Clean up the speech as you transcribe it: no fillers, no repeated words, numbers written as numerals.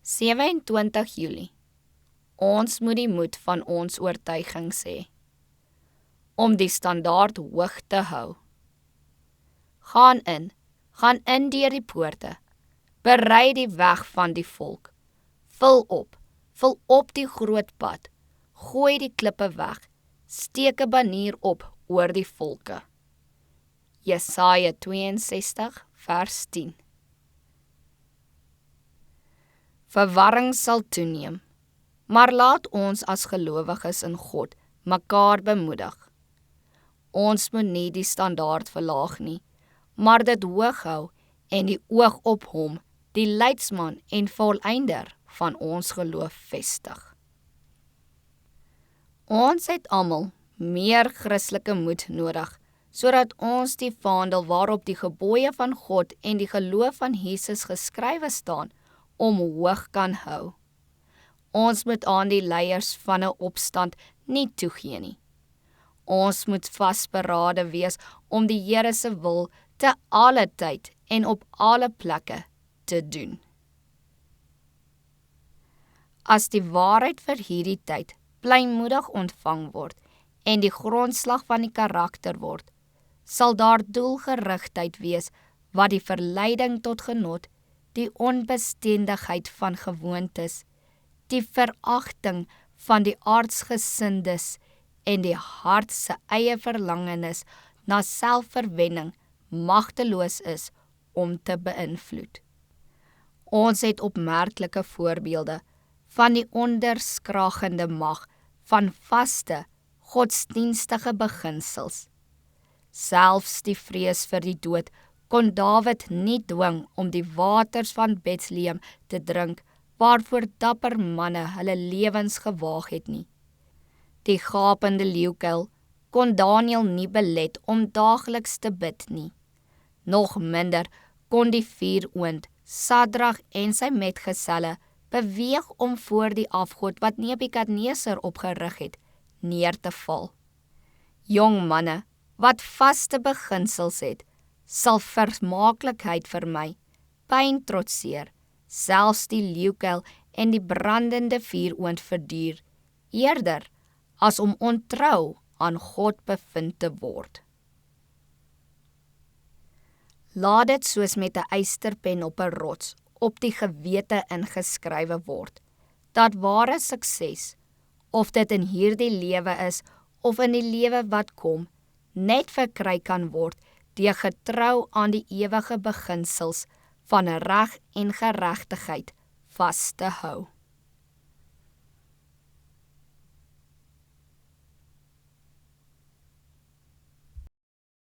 27 Julie. Ons moet die moed van ons oortuiging sê, om die standaard hoog te hou. Gaan in deur die poorte, berei die weg van die volk, vul op die groot pad, gooi die klippe weg, steek 'n banier op oor die volke. Jesaja 62 vers 10. Verwarring sal toeneem, maar laat ons as gelowiges in God mekaar bemoedig. Ons moet nie die standaard verlaag nie, maar dit hoog hou en die oog op hom, die leidsman en volëinder van ons geloof vestig. Ons het almal meer Christelike moed nodig, sodat ons die vaandel waarop die gebooie van God en die geloof van Jesus geskrywe staan, omhoog kan hou. Ons moet aan die leiers van 'n opstand nie toegee nie. Ons moet vasberade wees om die Here se wil te alle tyd en op alle plekke te doen. As die waarheid vir hierdie tyd blymoedig ontvang word en die grondslag van die karakter word, sal daar doelgerigtheid wees wat die verleiding tot genot, die onbestendigheid van gewoontes, die veragting van die aardsgesindes en die hart se eie verlangenis na selfverwenning magteloos is om te beïnvloed. Ons het opmerklike voorbeelde van die onderskragende mag van vaste, godsdienstige beginsels. Selfs die vrees vir die dood kon Dawid nie dwing om die waters van Bethlehem te drink, waarvoor dapper manne hulle lewens gewaag het nie. Die gapende leeukuil kon Daniël nie belet om daagliks te bid nie. Nog minder kon die vuuroond, Sadrag en sy metgeselle, beweeg om voor die afgod wat Nebukadneser opgerig het, neer te val. Jong manne wat vaste beginsels het, sal vermaaklikheid vermy, pyn trotseer, selfs die leeukuil en die brandende vuuroond verduur, eerder as om ontrou aan God bevind te word. Laat dit soos met 'n eysterpen op 'n rots op die gewete ingeskrywe word, dat ware sukses, of dit in hierdie lewe is of in die lewe wat kom, net verkry kan word deur getrou aan die ewige beginsels van reg en geregtigheid vas te hou.